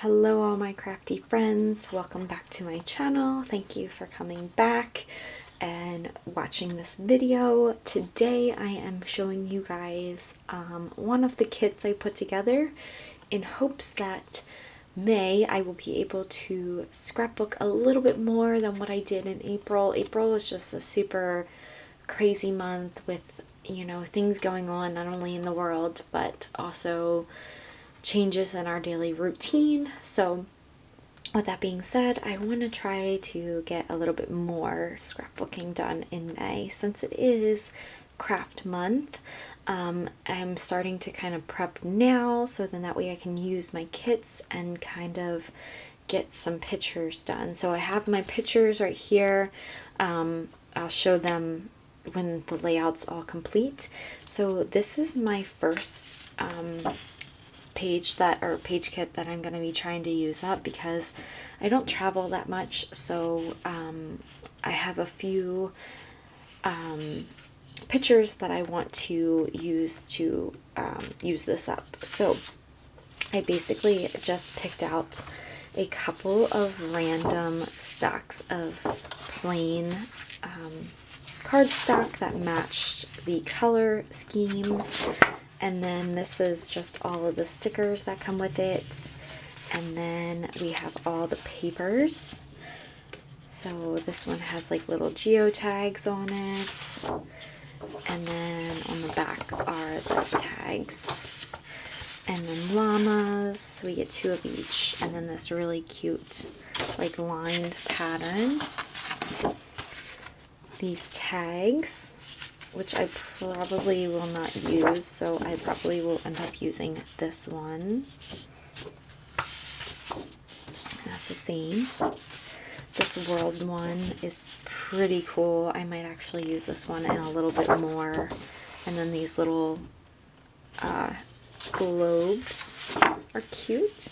Hello all my crafty friends, welcome back to my channel. Thank you for coming back and watching this video. Today I am showing you guys one of the kits I put together in hopes that May I will be able to scrapbook a little bit more than what I did in April. April was just a super crazy month with, you know, things going on not only in the world but also changes in our daily routine. So with that being said, I want to try to get a little bit more scrapbooking done in May since it is craft month. I'm starting to kind of prep now so then that way I can use my kits and kind of get some pictures done. So I have my pictures right here. I'll show them when the layout's all complete. So this is my first page kit that I'm going to be trying to use up because I don't travel that much, so I have a few pictures that I want to use this up. So I basically just picked out a couple of random stacks of plain cardstock that matched the color scheme. And then this is just all of the stickers that come with it. And then we have all the papers. So this one has like little geotags on it. And then on the back are the tags. And then llamas. We get 2 of each. And then this really cute like lined pattern. These tags, which I probably will not use, so I probably will end up using this one. That's the same. This world one is pretty cool. I might actually use this one and a little bit more. And then these little globes are cute.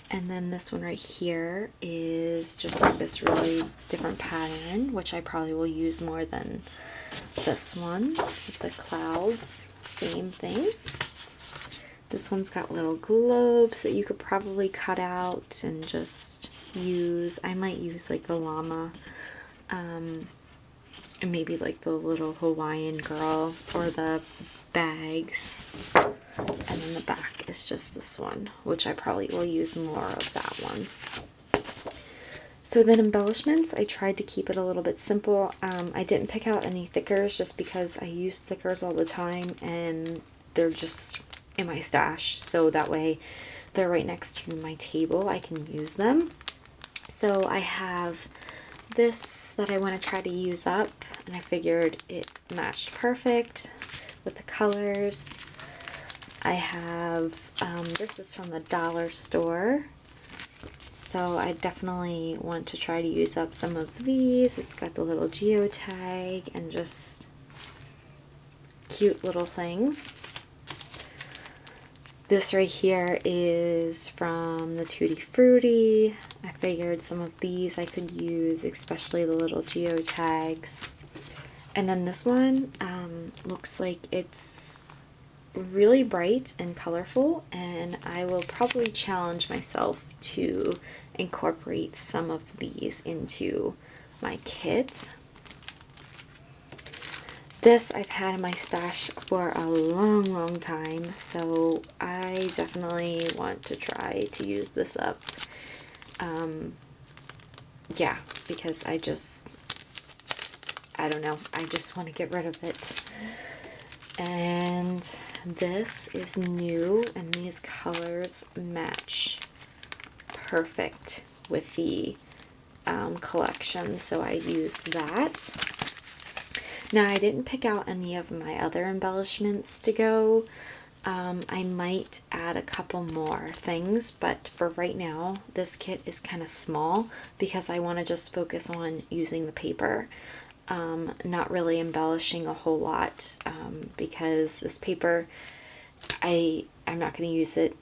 And then this one right here is just like this really different pattern, which I probably will use more than this one with the clouds. Same thing. This one's got little globes that you could probably cut out and just use. I might use like the llama and maybe like the little Hawaiian girl for the bags. And then the back is just this one, which I probably will use more of that one. So then embellishments, I tried to keep it a little bit simple. I didn't pick out any thickers just because I use thickers all the time and they're just in my stash. So that way they're right next to my table. I can use them. So I have this that I want to try to use up and I figured it matched perfect with the colors. I have, this is from the dollar store, so I definitely want to try to use up some of these. It's got the little geotag and just cute little things. This right here is from the Tutti Frutti. I figured some of these I could use, especially the little geotags. And then this one looks like it's really bright and colorful, and I will probably challenge myself to incorporate some of these into my kit. This I've had in my stash for a long time, so I definitely want to try to use this up. Yeah, because I don't know, I just want to get rid of it. And this is new, and these colors match perfect with the collection, so I used that. Now, I didn't pick out any of my other embellishments to go. I might add a couple more things, but for right now, this kit is kind of small because I want to just focus on using the paper. Not really embellishing a whole lot because this paper, I'm not going to use it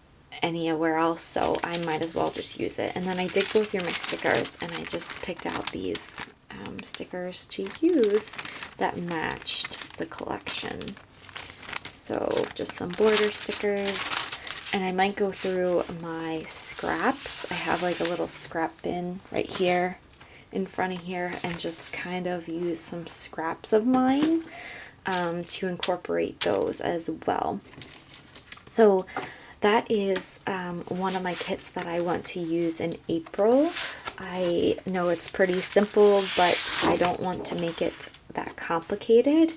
anywhere else, so I might as well just use it. And then I did go through my stickers and I just picked out these stickers to use that matched the collection. So just some border stickers, And I might go through my scraps. I have like a little scrap bin right here in front of here, and just kind of use some scraps of mine to incorporate those as well. So that is one of my kits that I want to use in April. I know it's pretty simple, but I don't want to make it that complicated,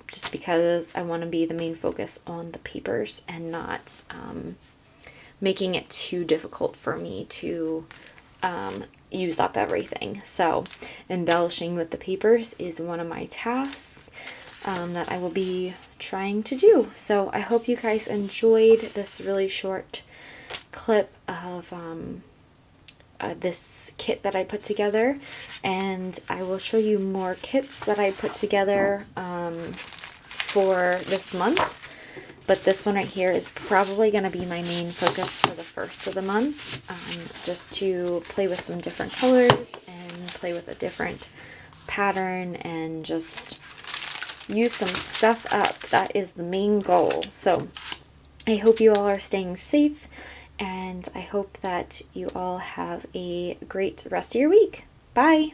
just because I want to be the main focus on the papers and not making it too difficult for me to use up everything. So embellishing with the papers is one of my tasks that I will be trying to do. So I hope you guys enjoyed this really short clip of this kit that I put together, and I will show you more kits that I put together for this month. But this one right here is probably going to be my main focus for the first of the month, just to play with some different colors and play with a different pattern and just use some stuff up. That is the main goal. So I hope you all are staying safe, and I hope that you all have a great rest of your week. Bye!